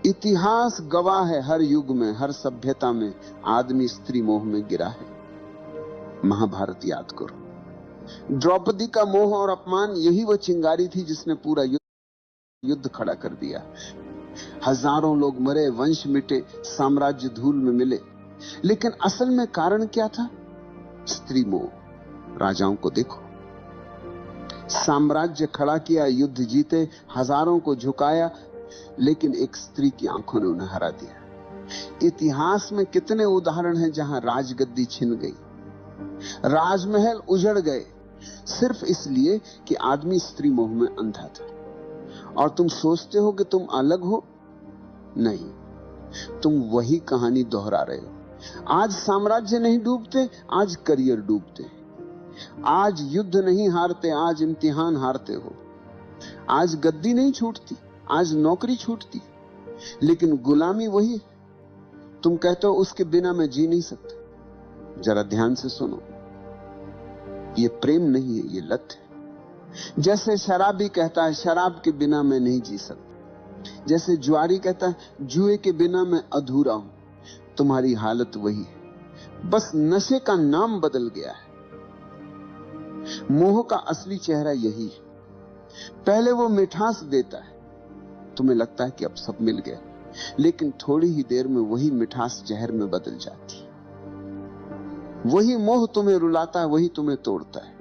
इतिहास गवाह है, हर युग में, हर सभ्यता में आदमी स्त्री मोह में गिरा है। महाभारत याद करो, द्रौपदी का मोह और अपमान, यही वो चिंगारी थी जिसने पूरा युद्ध खड़ा कर दिया। हजारों लोग मरे, वंश मिटे, साम्राज्य धूल में मिले, लेकिन असल में कारण क्या था? स्त्री मोह। राजाओं को देखो, साम्राज्य खड़ा किया, युद्ध जीते, हजारों को झुकाया, लेकिन एक स्त्री की आंखों ने उन्हें हरा दिया। इतिहास में कितने उदाहरण हैं जहां राजगद्दी छिन गई, राजमहल उजड़ गए, सिर्फ इसलिए कि आदमी स्त्री मोह में अंधा था। और तुम सोचते हो कि तुम अलग हो? नहीं, तुम वही कहानी दोहरा रहे हो। आज साम्राज्य नहीं डूबते, आज करियर डूबते। आज युद्ध नहीं हारते, आज इम्तिहान हारते हो। आज गद्दी नहीं छूटती, आज नौकरी छूटती, लेकिन गुलामी वही है। तुम कहते हो उसके बिना मैं जी नहीं सकता। जरा ध्यान से सुनो, ये प्रेम नहीं है, ये लत है। जैसे शराबी कहता है शराब के बिना मैं नहीं जी सकता, जैसे जुआरी कहता है जुए के बिना मैं अधूरा हूं, तुम्हारी हालत वही है, बस नशे का नाम बदल गया है। मोह का असली चेहरा यही है। पहले वो मिठास देता है, तुम्हें लगता है कि अब सब मिल गया, लेकिन थोड़ी ही देर में वही मिठास जहर में बदल जाती है। वही मोह तुम्हें रुलाता है, वही तुम्हें तोड़ता है।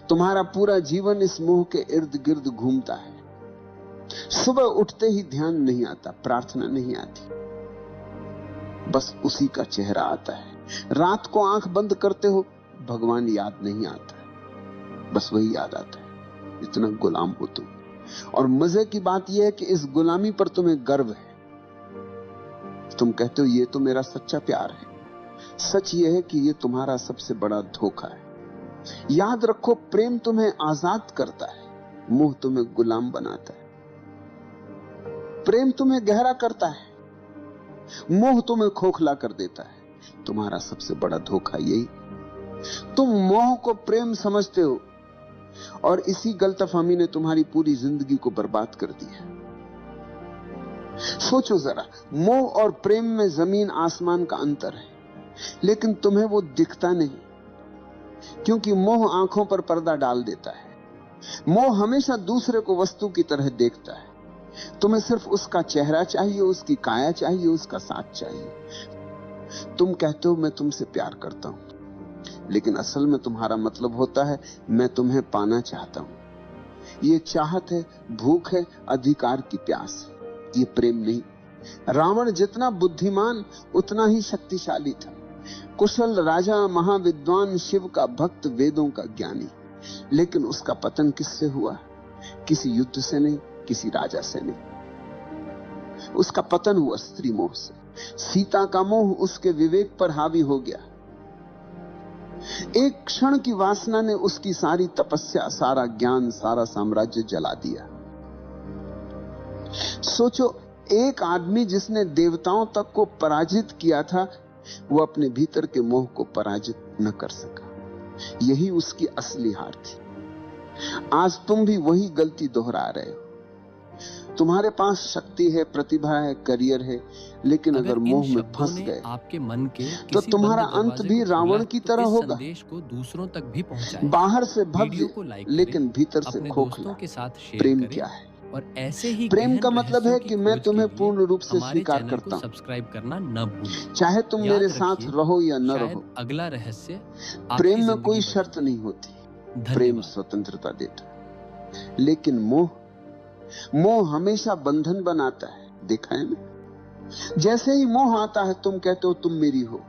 तुम्हारा पूरा जीवन इस मोह के इर्द गिर्द घूमता है। सुबह उठते ही ध्यान नहीं आता, प्रार्थना नहीं आती, बस उसी का चेहरा आता है। रात को आंख बंद करते हो, भगवान याद नहीं आता, बस वही याद आता है। इतना गुलाम हो तुम। और मजे की बात यह है कि इस गुलामी पर तुम्हें गर्व है। तुम कहते हो ये तो मेरा सच्चा प्यार है। सच यह है कि ये तुम्हारा सबसे बड़ा धोखा है। याद रखो, प्रेम तुम्हें आजाद करता है, मोह तुम्हें गुलाम बनाता है। प्रेम तुम्हें गहरा करता है, मोह तुम्हें खोखला कर देता है। तुम्हारा सबसे बड़ा धोखा यही। तुम मोह को प्रेम समझते हो, और इसी गलतफहमी ने तुम्हारी पूरी जिंदगी को बर्बाद कर दिया। सोचो जरा, मोह और प्रेम में जमीन आसमान का अंतर है, लेकिन तुम्हें वो दिखता नहीं, क्योंकि मोह आंखों पर पर्दा डाल देता है। मोह हमेशा दूसरे को वस्तु की तरह देखता है। तुम्हें सिर्फ उसका चेहरा चाहिए, उसकी काया चाहिए, उसका साथ चाहिए। तुम कहते हो मैं तुमसे प्यार करता हूं, लेकिन असल में तुम्हारा मतलब होता है मैं तुम्हें पाना चाहता हूं। ये चाहत है, भूख है, अधिकार की प्यास है, ये प्रेम नहीं। रावण जितना बुद्धिमान उतना ही शक्तिशाली था। कुशल राजा, महाविद्वान, शिव का भक्त, वेदों का ज्ञानी, लेकिन उसका पतन किससे हुआ? किसी युद्ध से नहीं, किसी राजा से नहीं। उसका पतन हुआ स्त्री मोह से। सीता का मोह उसके विवेक पर हावी हो गया। एक क्षण की वासना ने उसकी सारी तपस्या, सारा ज्ञान, सारा साम्राज्य जला दिया। सोचो, एक आदमी जिसने देवताओं तक को पराजित किया था, वो अपने भीतर के मोह को पराजित न कर सका। यही उसकी असली हार थी। आज तुम भी वही गलती दोहरा रहे हो। तुम्हारे पास शक्ति है, प्रतिभा है, करियर है, लेकिन अगर मोह में फंस गए आपके मन के तो तुम्हारा अंत भी रावण की तरह होगा। संदेश को दूसरों तक भी पहुंचाएं। बाहर से भव्य, लेकिन भीतर से खोखला। के साथ शेयर प्रेम करें, क्या है? और ऐसे ही प्रेम का मतलब है कि मैं तुम्हें पूर्ण रूप से स्वीकार करता हूं, सब्सक्राइब करना न भूलें। चाहे तुम मेरे साथ रहो या न रहो। अगला रहस्य प्रेम में कोई शर्त नहीं होती, प्रेम स्वतंत्रता देता। लेकिन मोह हमेशा बंधन बनाता है। देखा है ना? जैसे ही मोह आता है, तुम कहते हो तुम मेरी हो।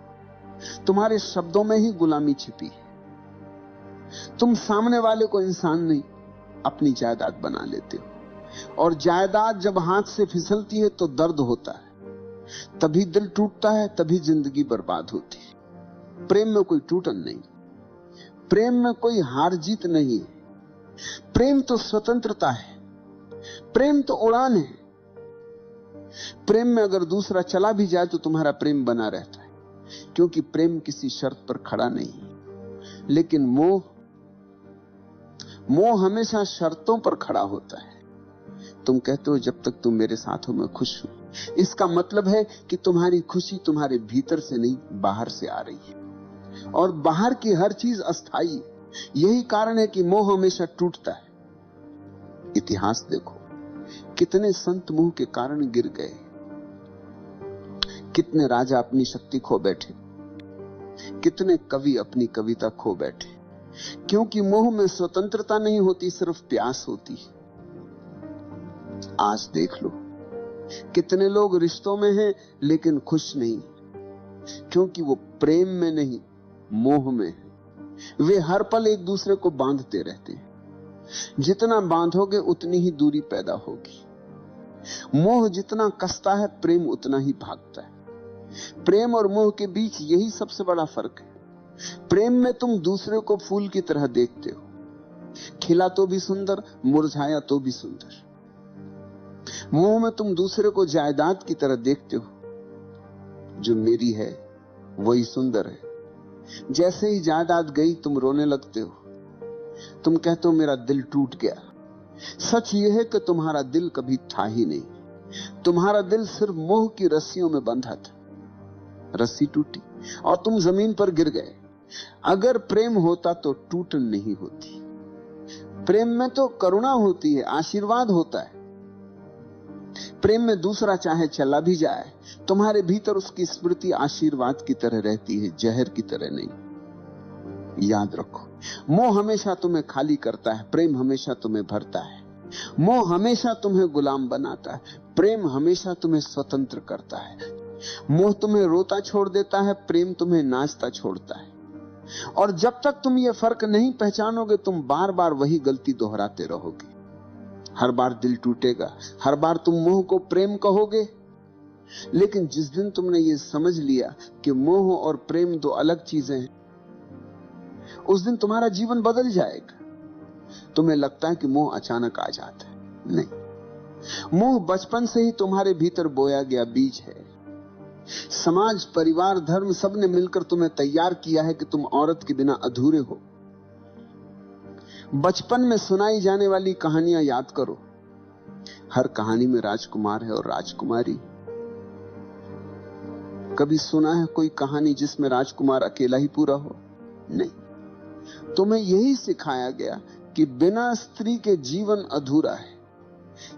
तुम्हारे शब्दों में ही गुलामी छिपी है। तुम सामने वाले को इंसान नहीं, अपनी जायदाद बना लेते हो। और जायदाद जब हाथ से फिसलती है तो दर्द होता है, तभी दिल टूटता है, तभी जिंदगी बर्बाद होती है। प्रेम में कोई टूटन नहीं, प्रेम में कोई हार जीत नहीं। प्रेम तो स्वतंत्रता है, प्रेम तो उड़ान है। प्रेम में अगर दूसरा चला भी जाए तो तुम्हारा प्रेम बना रहता है, क्योंकि प्रेम किसी शर्त पर खड़ा नहीं। लेकिन मोह हमेशा शर्तों पर खड़ा होता है। तुम कहते हो जब तक तुम मेरे साथ हो मैं खुश हूं, इसका मतलब है कि तुम्हारी खुशी तुम्हारे भीतर से नहीं, बाहर से आ रही है, और बाहर की हर चीज अस्थाई है। यही कारण है कि मोह हमेशा टूटता है। इतिहास देखो, कितने संत मोह के कारण गिर गए, कितने राजा अपनी शक्ति खो बैठे, कितने कवि अपनी कविता खो बैठे, क्योंकि मोह में स्वतंत्रता नहीं होती, सिर्फ प्यास होती है। आज देख लो, कितने लोग रिश्तों में हैं लेकिन खुश नहीं, क्योंकि वो प्रेम में नहीं, मोह में है। वे हर पल एक दूसरे को बांधते रहते हैं। जितना बांधोगे उतनी ही दूरी पैदा होगी। मोह जितना कसता है, प्रेम उतना ही भागता है। प्रेम और मोह के बीच यही सबसे बड़ा फर्क है। प्रेम में तुम दूसरे को फूल की तरह देखते हो, खिला तो भी सुंदर, मुरझाया तो भी सुंदर। मोह में तुम दूसरे को जायदाद की तरह देखते हो, जो मेरी है वही सुंदर है। जैसे ही जायदाद गई तुम रोने लगते हो, तुम कहते हो मेरा दिल टूट गया। सच यह है कि तुम्हारा दिल कभी था ही नहीं, तुम्हारा दिल सिर्फ मोह की रस्सियों में बंधा था। रस्सी टूटी और तुम जमीन पर गिर गए। अगर प्रेम होता तो टूटन नहीं होती। प्रेम में तो करुणा होती है, आशीर्वाद होता है। प्रेम में दूसरा चाहे चला भी जाए, तुम्हारे भीतर उसकी स्मृति आशीर्वाद की तरह रहती है, जहर की तरह नहीं। याद रखो, मोह हमेशा तुम्हें खाली करता है, प्रेम हमेशा तुम्हें भरता है। मोह हमेशा तुम्हें गुलाम बनाता है, प्रेम हमेशा तुम्हें स्वतंत्र करता है। मोह तुम्हें रोता छोड़ देता है, प्रेम तुम्हें नाचता छोड़ता है। और जब तक तुम ये फर्क नहीं पहचानोगे, तुम बार बार वही गलती दोहराते रहोगे। हर बार दिल टूटेगा, हर बार तुम मोह को प्रेम कहोगे। लेकिन जिस दिन तुमने ये समझ लिया कि मोह और प्रेम दो अलग चीजें हैं, उस दिन तुम्हारा जीवन बदल जाएगा। तुम्हें लगता है कि मोह अचानक आ जाता है, नहीं। मोह बचपन से ही तुम्हारे भीतर बोया गया बीज है। समाज, परिवार, धर्म, सबने मिलकर तुम्हें तैयार किया है कि तुम औरत के बिना अधूरे हो। बचपन में सुनाई जाने वाली कहानियां याद करो। हर कहानी में राजकुमार है और राजकुमारी। कभी सुना है कोई कहानी जिसमें राजकुमार अकेला ही पूरा हो? नहीं। तुम्हें यही सिखाया गया कि बिना स्त्री के जीवन अधूरा है।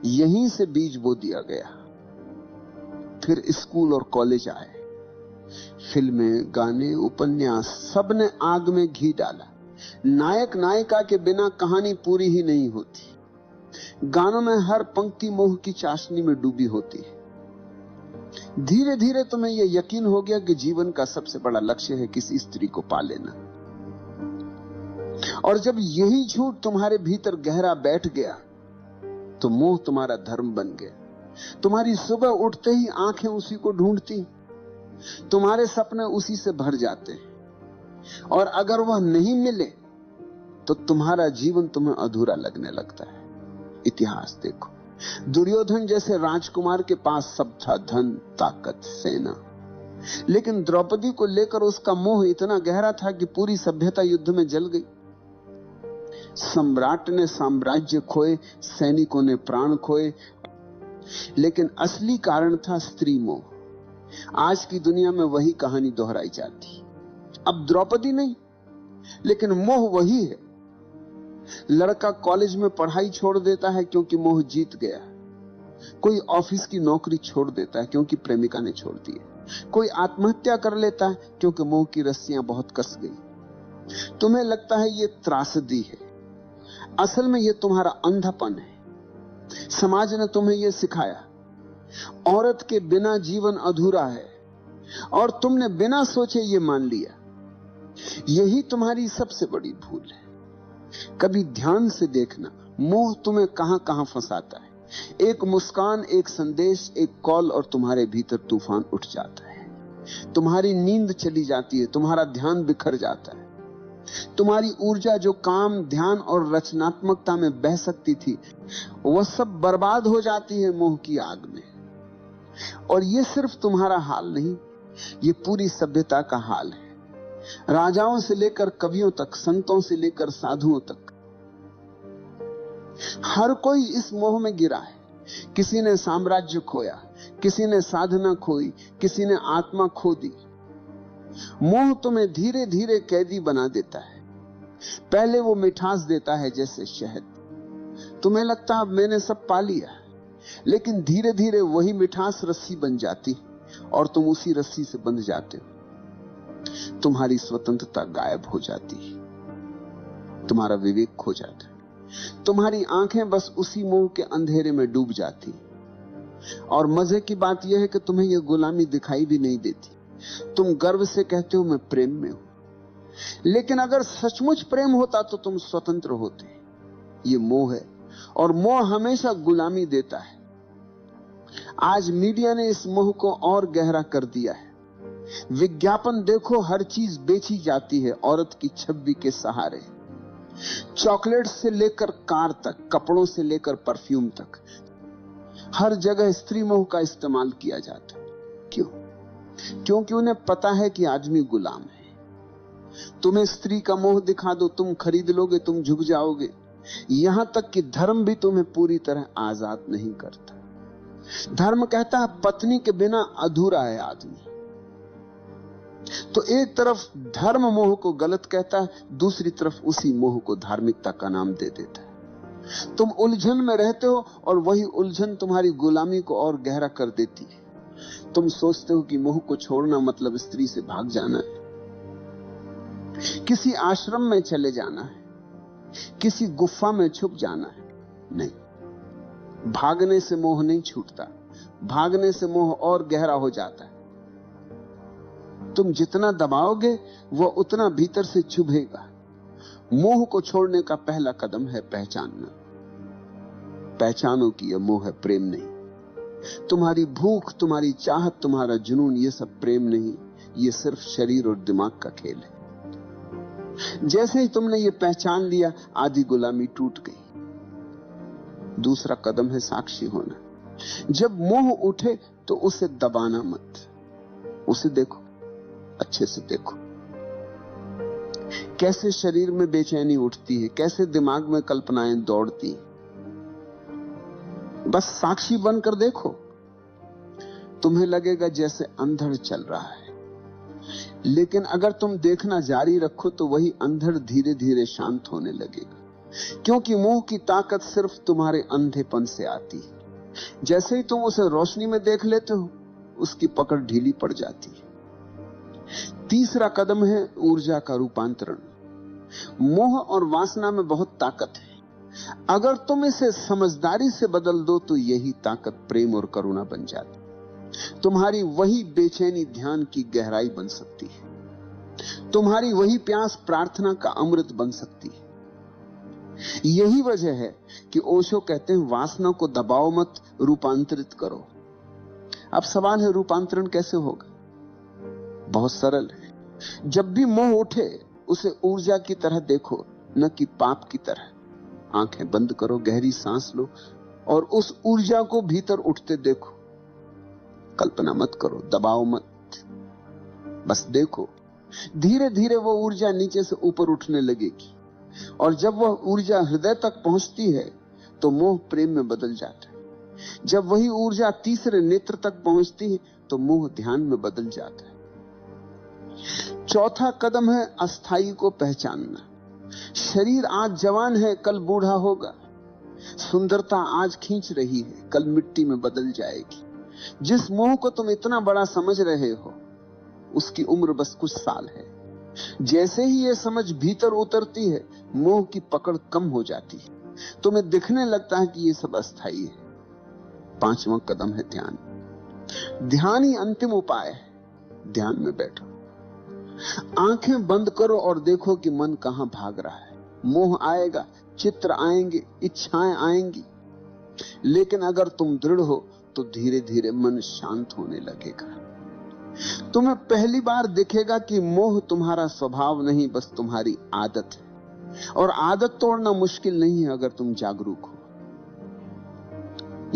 यहीं से बीज बो दिया गया। फिर स्कूल और कॉलेज आए, फिल्में, गाने, उपन्यास, सबने आग में घी डाला। नायक नायिका के बिना कहानी पूरी ही नहीं होती। गानों में हर पंक्ति मोह की चाशनी में डूबी होती है। धीरे धीरे तुम्हें यह यकीन हो गया कि जीवन का सबसे बड़ा लक्ष्य है किसी स्त्री को पा लेना। और जब यही झूठ तुम्हारे भीतर गहरा बैठ गया, तो मोह तुम्हारा धर्म बन गया। तुम्हारी सुबह उठते ही आंखें उसी को ढूंढती, तुम्हारे सपने उसी से भर जाते हैं। और अगर वह नहीं मिले तो तुम्हारा जीवन तुम्हें अधूरा लगने लगता है। इतिहास देखो, दुर्योधन जैसे राजकुमार के पास सब था, धन, ताकत, सेना, लेकिन द्रौपदी को लेकर उसका मोह इतना गहरा था कि पूरी सभ्यता युद्ध में जल गई। सम्राट ने साम्राज्य खोए, सैनिकों ने प्राण खोए, लेकिन असली कारण था स्त्री मोह। आज की दुनिया में वही कहानी दोहराई जाती। अब द्रौपदी नहीं, लेकिन मोह वही है। लड़का कॉलेज में पढ़ाई छोड़ देता है क्योंकि मोह जीत गया। कोई ऑफिस की नौकरी छोड़ देता है क्योंकि प्रेमिका ने छोड़ दी है। कोई आत्महत्या कर लेता है क्योंकि मोह की रस्सियां बहुत कस गई। तुम्हें लगता है ये त्रासदी है, असल में ये तुम्हारा अंधापन है। समाज ने तुम्हें यह सिखाया, औरत के बिना जीवन अधूरा है, और तुमने बिना सोचे ये मान लिया। यही तुम्हारी सबसे बड़ी भूल है। कभी ध्यान से देखना, मोह तुम्हें कहां कहां फंसाता है। एक मुस्कान, एक संदेश, एक कॉल, और तुम्हारे भीतर तूफान उठ जाता है। तुम्हारी नींद चली जाती है, तुम्हारा ध्यान बिखर जाता है। तुम्हारी ऊर्जा जो काम, ध्यान और रचनात्मकता में बह सकती थी, वह सब बर्बाद हो जाती है मोह की आग में। और यह सिर्फ तुम्हारा हाल नहीं, ये पूरी सभ्यता का हाल है। राजाओं से लेकर कवियों तक, संतों से लेकर साधुओं तक, हर कोई इस मोह में गिरा है। किसी ने साम्राज्य खोया, किसी ने साधना खोई, किसी ने आत्मा खो दी। मोह तुम्हें धीरे धीरे कैदी बना देता है। पहले वो मिठास देता है जैसे शहद, तुम्हें लगता अब मैंने सब पा लिया, लेकिन धीरे धीरे वही मिठास रस्सी बन जाती और तुम उसी रस्सी से बंध जाते हो। तुम्हारी स्वतंत्रता गायब हो जाती है, तुम्हारा विवेक खो जाता है, तुम्हारी आंखें बस उसी मोह के अंधेरे में डूब जाती। और मजे की बात यह है कि तुम्हें यह गुलामी दिखाई भी नहीं देती। तुम गर्व से कहते हो मैं प्रेम में हूं, लेकिन अगर सचमुच प्रेम होता तो तुम स्वतंत्र होते। ये मोह है, और मोह हमेशा गुलामी देता है। आज मीडिया ने इस मोह को और गहरा कर दिया है। विज्ञापन देखो, हर चीज बेची जाती है औरत की छवि के सहारे। चॉकलेट से लेकर कार तक, कपड़ों से लेकर परफ्यूम तक, हर जगह स्त्री मोह का इस्तेमाल किया जाता है। क्यों? क्योंकि उन्हें पता है कि आदमी गुलाम है। तुम्हें स्त्री का मोह दिखा दो, तुम खरीद लोगे, तुम झुक जाओगे। यहां तक कि धर्म भी तुम्हें पूरी तरह आजाद नहीं करता। धर्म कहता है पत्नी के बिना अधूरा है आदमी। तो एक तरफ धर्म मोह को गलत कहता है, दूसरी तरफ उसी मोह को धार्मिकता का नाम दे देता है। तुम उलझन में रहते हो और वही उलझन तुम्हारी गुलामी को और गहरा कर देती है। तुम सोचते हो कि मोह को छोड़ना मतलब स्त्री से भाग जाना है, किसी आश्रम में चले जाना है, किसी गुफा में छुप जाना है। नहीं, भागने से मोह नहीं छूटता, भागने से मोह और गहरा हो जाता है। तुम जितना दबाओगे वह उतना भीतर से चुभेगा। मोह को छोड़ने का पहला कदम है पहचानना। पहचानो कि यह मोह है, प्रेम नहीं। तुम्हारी भूख, तुम्हारी चाहत, तुम्हारा जुनून, यह सब प्रेम नहीं, यह सिर्फ शरीर और दिमाग का खेल है। जैसे ही तुमने ये पहचान लिया, आधी गुलामी टूट गई। दूसरा कदम है साक्षी होना। जब मोह उठे तो उसे दबाना मत, उसे देखो, अच्छे से देखो। कैसे शरीर में बेचैनी उठती है, कैसे दिमाग में कल्पनाएं दौड़ती हैं। बस साक्षी बनकर देखो, तुम्हें लगेगा जैसे अंधड़ चल रहा है। लेकिन अगर तुम देखना जारी रखो तो वही अंधड़ धीरे धीरे शांत होने लगेगा, क्योंकि मोह की ताकत सिर्फ तुम्हारे अंधेपन से आती है। जैसे ही तुम उसे रोशनी में देख लेते हो, उसकी पकड़ ढीली पड़ जाती है। तीसरा कदम है ऊर्जा का रूपांतरण। मोह और वासना में बहुत ताकत है। अगर तुम इसे समझदारी से बदल दो तो यही ताकत प्रेम और करुणा बन जाती। तुम्हारी वही बेचैनी ध्यान की गहराई बन सकती है। तुम्हारी वही प्यास प्रार्थना का अमृत बन सकती है। यही वजह है कि ओशो कहते हैं वासना को दबाओ मत, रूपांतरित करो। अब सवाल है रूपांतरण कैसे होगा? बहुत सरल है। जब भी मोह उठे उसे ऊर्जा की तरह देखो, न कि पाप की तरह। आंखें बंद करो, गहरी सांस लो और उस ऊर्जा को भीतर उठते देखो। कल्पना मत करो, दबाओ मत, बस देखो। धीरे धीरे वो ऊर्जा नीचे से ऊपर उठने लगेगी, और जब वह ऊर्जा हृदय तक पहुंचती है तो मोह प्रेम में बदल जाता है। जब वही ऊर्जा तीसरे नेत्र तक पहुंचती है तो मोह ध्यान में बदल जाता है। चौथा कदम है अस्थाई को पहचानना। शरीर आज जवान है, कल बूढ़ा होगा। सुंदरता आज खींच रही है, कल मिट्टी में बदल जाएगी। जिस मोह को तुम इतना बड़ा समझ रहे हो, उसकी उम्र बस कुछ साल है। जैसे ही यह समझ भीतर उतरती है, मोह की पकड़ कम हो जाती है। तुम्हें दिखने लगता है कि यह सब अस्थाई है। पांचवा कदम है ध्यान। ध्यान ही अंतिम उपाय है। ध्यान में बैठो, आंखें बंद करो और देखो कि मन कहां भाग रहा है। मोह आएगा, चित्र आएंगे, इच्छाएं आएंगी, लेकिन अगर तुम दृढ़ हो तो धीरे धीरे मन शांत होने लगेगा। तुम्हें पहली बार दिखेगा कि मोह तुम्हारा स्वभाव नहीं, बस तुम्हारी आदत है। और आदत तोड़ना मुश्किल नहीं है अगर तुम जागरूक हो।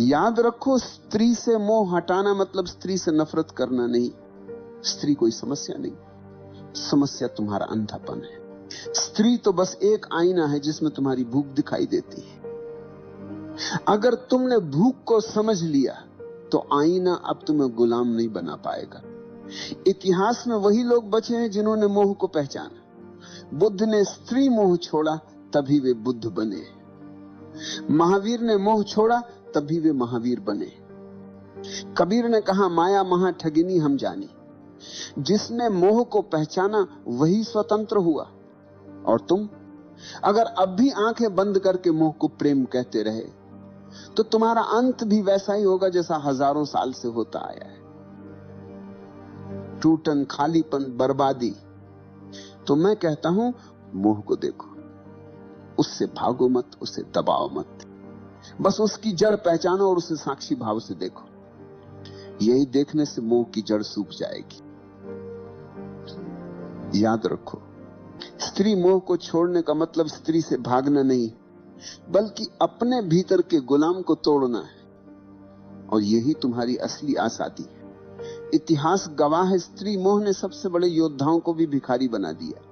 याद रखो, स्त्री से मोह हटाना मतलब स्त्री से नफरत करना नहीं। स्त्री कोई समस्या नहीं, समस्या तुम्हारा अंधापन है। स्त्री तो बस एक आईना है जिसमें तुम्हारी भूख दिखाई देती है। अगर तुमने भूख को समझ लिया तो आईना अब तुम्हें गुलाम नहीं बना पाएगा। इतिहास में वही लोग बचे हैं जिन्होंने मोह को पहचाना। बुद्ध ने स्त्री मोह छोड़ा, तभी वे बुद्ध बने। महावीर ने मोह छोड़ा, तभी वे महावीर बने। कबीर ने कहा, माया महा ठगिनी हम जानी। जिसने मोह को पहचाना वही स्वतंत्र हुआ। और तुम अगर अब भी आंखें बंद करके मोह को प्रेम कहते रहे तो तुम्हारा अंत भी वैसा ही होगा जैसा हजारों साल से होता आया है। टूटन, खालीपन, बर्बादी। तो मैं कहता हूं, मोह को देखो, उससे भागो मत, उसे दबाओ मत, बस उसकी जड़ पहचानो और उसे साक्षी भाव से देखो। यही देखने से मोह की जड़ सूख जाएगी। याद रखो, स्त्री मोह को छोड़ने का मतलब स्त्री से भागना नहीं, बल्कि अपने भीतर के गुलाम को तोड़ना है। और यही तुम्हारी असली आजादी है। इतिहास गवाह है, स्त्री मोह ने सबसे बड़े योद्धाओं को भी भिखारी बना दिया।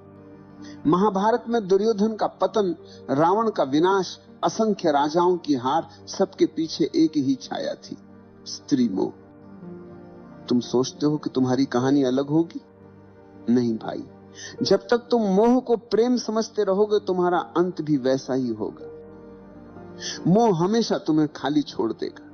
महाभारत में दुर्योधन का पतन, रावण का विनाश, असंख्य राजाओं की हार, सबके पीछे एक ही छाया थी, स्त्री मोह। तुम सोचते हो कि तुम्हारी कहानी अलग होगी? नहीं भाई, जब तक तुम मोह को प्रेम समझते रहोगे तुम्हारा अंत भी वैसा ही होगा। मोह हमेशा तुम्हें खाली छोड़ देगा।